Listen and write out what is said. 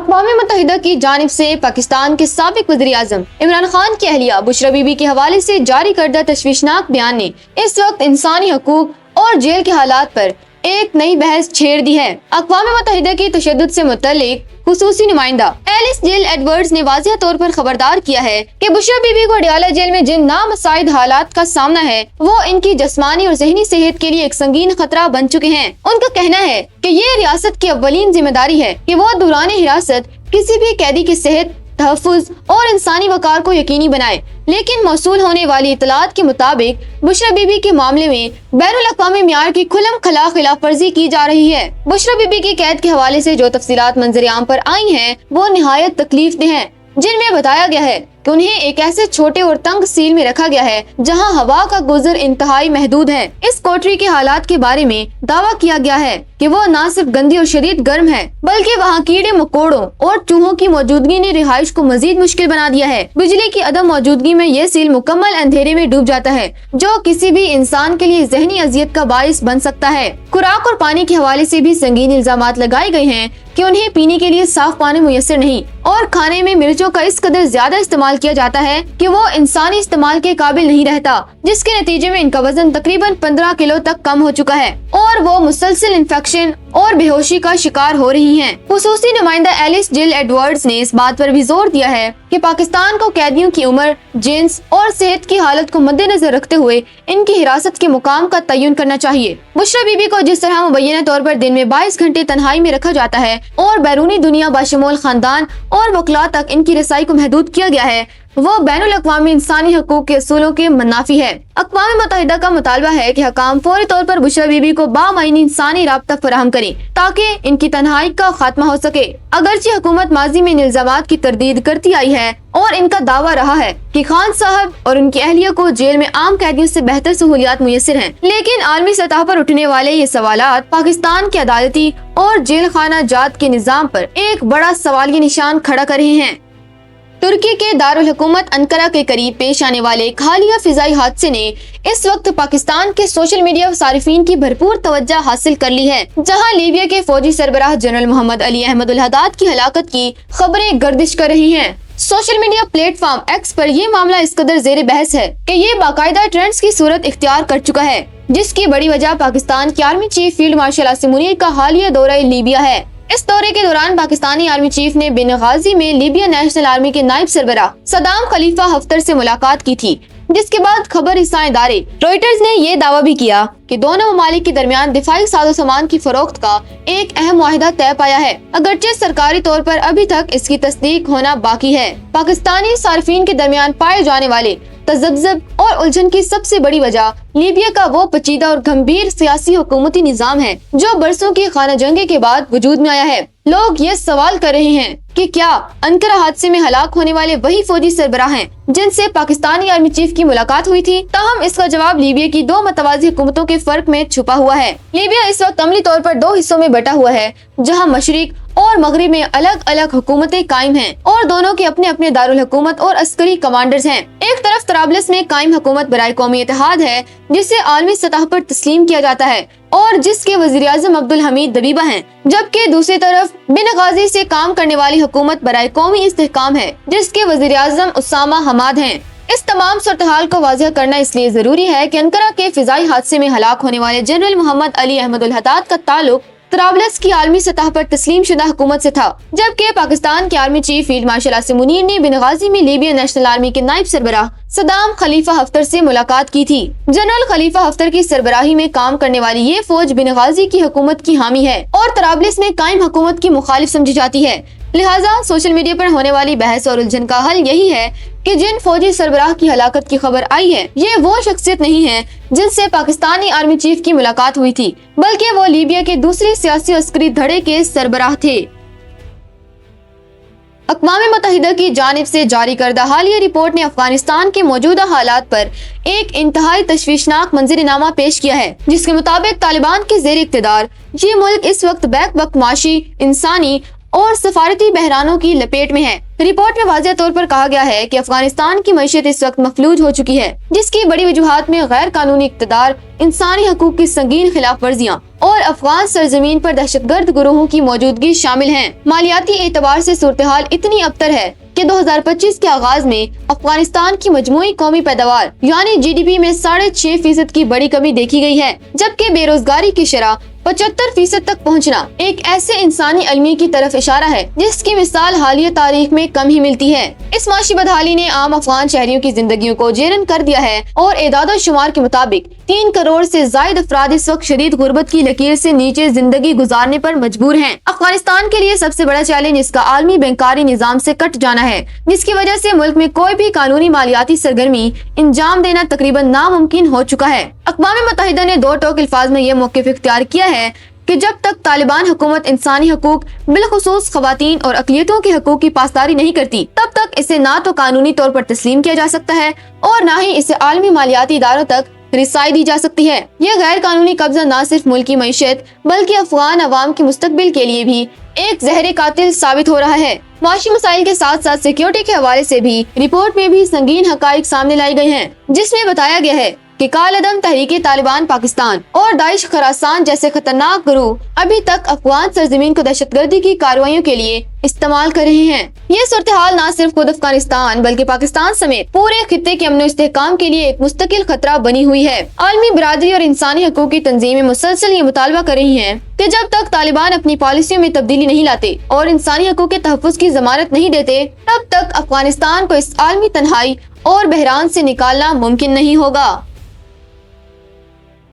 اقوام متحدہ کی جانب سے پاکستان کے سابق وزیر اعظم عمران خان کی اہلیہ بشرا بی بی کے حوالے سے جاری کردہ تشویشناک بیان نے اس وقت انسانی حقوق اور جیل کے حالات پر ایک نئی بحث چھیڑ دی ہے۔ اقوام متحدہ کی تشدد سے متعلق خصوصی نمائندہ ایلس جل ایڈورڈز نے واضح طور پر خبردار کیا ہے کہ بشرا بی بی کو اڈیالہ جیل میں جن نامساعد حالات کا سامنا ہے وہ ان کی جسمانی اور ذہنی صحت کے لیے ایک سنگین خطرہ بن چکے ہیں۔ ان کا کہنا ہے کہ یہ ریاست کی اولین ذمہ داری ہے کہ وہ دوران حراست کسی بھی قیدی کی صحت، تحفظ اور انسانی وقار کو یقینی بنائے، لیکن موصول ہونے والی اطلاعات کے مطابق بشرا بی بی کے معاملے میں بین الاقوامی معیار کی کھلم کھلا خلاف ورزی کی جا رہی ہے۔ بشرا بی بی کی قید کے حوالے سے جو تفصیلات منظر عام پر آئی ہیں وہ نہایت تکلیف دہ ہیں، جن میں بتایا گیا ہے کہ انہیں ایک ایسے چھوٹے اور تنگ سیل میں رکھا گیا ہے جہاں ہوا کا گزر انتہائی محدود ہے۔ اس کوٹری کے حالات کے بارے میں دعویٰ کیا گیا ہے کہ وہ نہ صرف گندی اور شدید گرم ہے بلکہ وہاں کیڑے مکوڑوں اور چوہوں کی موجودگی نے رہائش کو مزید مشکل بنا دیا ہے۔ بجلی کی عدم موجودگی میں یہ سیل مکمل اندھیرے میں ڈوب جاتا ہے جو کسی بھی انسان کے لیے ذہنی اذیت کا باعث بن سکتا ہے۔ خوراک اور پانی کے حوالے سے بھی سنگین الزامات لگائے گئے ہیں کہ انہیں پینے کے لیے صاف پانی میسر نہیں اور کھانے میں مرچوں کا اس قدر زیادہ استعمال کیا جاتا ہے کہ وہ انسانی استعمال کے قابل نہیں رہتا، جس کے نتیجے میں ان کا وزن تقریباً 15 کلو تک کم ہو چکا ہے اور وہ مسلسل انفیکشن اور بے ہوشی کا شکار ہو رہی ہیں۔ خصوصی نمائندہ ایلس جل ایڈورڈز نے اس بات پر بھی زور دیا ہے کہ پاکستان کو قیدیوں کی عمر، جنس اور صحت کی حالت کو مد نظر رکھتے ہوئے ان کی حراست کے مقام کا تعین کرنا چاہیے۔ بشرا بی بی کو جس طرح مبینہ طور پر دن میں 22 گھنٹے تنہائی میں رکھا جاتا ہے اور بیرونی دنیا بشمول خاندان اور وکلاء تک ان کی رسائی کو محدود کیا گیا ہے، وہ بین الاقوامی انسانی حقوق کے اصولوں کے منافی ہے۔ اقوام متحدہ کا مطالبہ ہے کہ حکام فوری طور پر بشرا بی بی کو بامعنی انسانی رابطہ فراہم کریں تاکہ ان کی تنہائی کا خاتمہ ہو سکے۔ اگرچہ حکومت ماضی میں ان الزامات کی تردید کرتی آئی ہے اور ان کا دعویٰ رہا ہے کہ خان صاحب اور ان کی اہلیہ کو جیل میں عام قیدیوں سے بہتر سہولیات میسر ہیں، لیکن عالمی سطح پر اٹھنے والے یہ سوالات پاکستان کے عدالتی اور جیل خانہ جات کے نظام پر ایک بڑا سوالیہ نشان کھڑا کر رہے ہیں۔ ترکی کے دارالحکومت انقرہ کے قریب پیش آنے والے ایک حالیہ فضائی حادثے نے اس وقت پاکستان کے سوشل میڈیا صارفین کی بھرپور توجہ حاصل کر لی ہے، جہاں لیبیا کے فوجی سربراہ جنرل محمد علی احمد الحداد کی ہلاکت کی خبریں گردش کر رہی ہیں۔ Social media platform X پر یہ معاملہ اس قدر زیر بحث ہے کہ یہ باقاعدہ ٹرینڈز کی صورت اختیار کر چکا ہے، جس کی بڑی وجہ پاکستان کے army chief field marshal Asim Munir کا حالیہ دورہ لیبیا ہے۔ اس دورے کے دوران پاکستانی آرمی چیف نے بنغازی میں لیبیا نیشنل آرمی کے نائب سربراہ صدام خلیفہ حفتر سے ملاقات کی تھی، جس کے بعد خبر رساں ادارے روئٹرز نے یہ دعویٰ بھی کیا کہ دونوں ممالک کے درمیان دفاعی ساز و سامان کی فروخت کا ایک اہم معاہدہ طے پایا ہے، اگرچہ سرکاری طور پر ابھی تک اس کی تصدیق ہونا باقی ہے۔ پاکستانی صارفین کے درمیان پائے جانے والے تذبذب اور الجھن کی سب سے بڑی وجہ لیبیا کا وہ پیچیدہ اور گمبھیر سیاسی حکومتی نظام ہے جو برسوں کی خانہ جنگی کے بعد وجود میں آیا ہے۔ لوگ یہ سوال کر رہے ہیں کہ کیا انقرہ حادثے میں ہلاک ہونے والے وہی فوجی سربراہ ہیں جن سے پاکستانی آرمی چیف کی ملاقات ہوئی تھی؟ تاہم اس کا جواب لیبیا کی دو متوازی حکومتوں کے فرق میں چھپا ہوا ہے۔ لیبیا اس وقت عملی طور پر دو حصوں میں بٹا ہوا ہے، جہاں مشرق اور مغرب میں الگ الگ حکومتیں قائم ہیں اور دونوں کے اپنے اپنے دارالحکومت اور عسکری کمانڈرز ہیں۔ ایک طرف طرابلس میں قائم حکومت برائے قومی اتحاد ہے جسے عالمی سطح پر تسلیم کیا جاتا ہے اور جس کے وزیر اعظم عبدالحمید دبیبہ ہیں، جبکہ دوسری طرف بنغازی سے کام کرنے والی حکومت برائے قومی استحکام ہے جس کے وزیر اعظم اسامہ حماد ہیں۔ اس تمام صورتحال کو واضح کرنا اس لیے ضروری ہے کہ انقرہ کے فضائی حادثے میں ہلاک ہونے والے جنرل محمد علی احمد الحداد کا تعلق طرابلس کی عالمی سطح پر تسلیم شدہ حکومت سے تھا، جبکہ پاکستان کے army chief field marshal Asim Munir نے بنغازی میں لیبیا نیشنل آرمی کے نائب سربراہ صدام خلیفہ حفتر سے ملاقات کی تھی۔ جنرل خلیفہ حفتر کی سربراہی میں کام کرنے والی یہ فوج بنغازی کی حکومت کی حامی ہے اور طرابلس میں قائم حکومت کی مخالف سمجھی جاتی ہے، لہٰذا سوشل میڈیا پر ہونے والی بحث اور الجھن کا حل یہی ہے کہ جن فوجی سربراہ کی ہلاکت کی خبر آئی ہے یہ وہ شخصیت نہیں ہے جن سے پاکستانی آرمی چیف کی ملاقات ہوئی تھی، بلکہ وہ لیبیا کے دوسری سیاسی عسکری دھڑے کے سربراہ تھے۔ اقوام متحدہ کی جانب سے جاری کردہ حالیہ رپورٹ نے افغانستان کے موجودہ حالات پر ایک انتہائی تشویشناک منظرنامہ پیش کیا ہے، جس کے مطابق طالبان کے زیر اقتدار یہ ملک اس وقت بیک وقت معاشی، انسانی اور سفارتی بحرانوں کی لپیٹ میں ہے۔ رپورٹ میں واضح طور پر کہا گیا ہے کہ افغانستان کی معیشت اس وقت مفلوج ہو چکی ہے، جس کی بڑی وجوہات میں غیر قانونی اقتدار، انسانی حقوق کی سنگین خلاف ورزیاں اور افغان سرزمین پر دہشت گرد گروہوں کی موجودگی شامل ہیں۔ مالیاتی اعتبار سے صورتحال اتنی ابتر ہے کہ 2025 کے آغاز میں افغانستان کی مجموعی قومی پیداوار یعنی جی ڈی پی میں 6.5% کی بڑی کمی دیکھی گئی ہے، جبکہ بے روزگاری کی شرح 75% تک پہنچنا ایک ایسے انسانی المیے کی طرف اشارہ ہے جس کی مثال حالیہ تاریخ میں کم ہی ملتی ہے۔ اس معاشی بدحالی نے عام افغان شہریوں کی زندگیوں کو جیرن کر دیا ہے اور اعداد و شمار کے مطابق 3 کروڑ سے زائد افراد اس وقت شدید غربت کی لکیر سے نیچے زندگی گزارنے پر مجبور ہیں۔ افغانستان کے لیے سب سے بڑا چیلنج اس کا عالمی بینکاری نظام سے کٹ جانا ہے، جس کی وجہ سے ملک میں کوئی بھی قانونی مالیاتی سرگرمی انجام دینا تقریباً ناممکن ہو چکا ہے۔ اقوام متحدہ نے دو ٹوک الفاظ میں یہ موقف اختیار کیا ہے کہ جب تک طالبان حکومت انسانی حقوق بالخصوص خواتین اور اقلیتوں کے حقوق کی پاسداری نہیں کرتی، تب تک اسے نہ تو قانونی طور پر تسلیم کیا جا سکتا ہے اور نہ ہی اسے عالمی مالیاتی اداروں تک رسائی دی جا سکتی ہے۔ یہ غیر قانونی قبضہ نہ صرف ملک کی معیشت بلکہ افغان عوام کے مستقبل کے لیے بھی ایک زہر قاتل ثابت ہو رہا ہے۔ معاشی مسائل کے ساتھ ساتھ سیکیورٹی کے حوالے سے بھی رپورٹ میں بھی سنگین حقائق سامنے لائی گئی ہیں، جس میں بتایا گیا ہے کہ کالعدم تحریک طالبان پاکستان اور داعش خراسان جیسے خطرناک گروہ ابھی تک افغان سرزمین کو دہشت گردی کی کارروائیوں کے لیے استعمال کر رہے ہیں۔ یہ صورتحال نہ صرف خود افغانستان بلکہ پاکستان سمیت پورے خطے کے امن و استحکام کے لیے ایک مستقل خطرہ بنی ہوئی ہے۔ عالمی برادری اور انسانی حقوق کی تنظیمیں مسلسل یہ مطالبہ کر رہی ہیں کہ جب تک طالبان اپنی پالیسیوں میں تبدیلی نہیں لاتے اور انسانی حقوق کے تحفظ کی ضمانت نہیں دیتے، تب تک افغانستان کو اس عالمی تنہائی اور بحران سے نکالنا ممکن نہیں ہوگا۔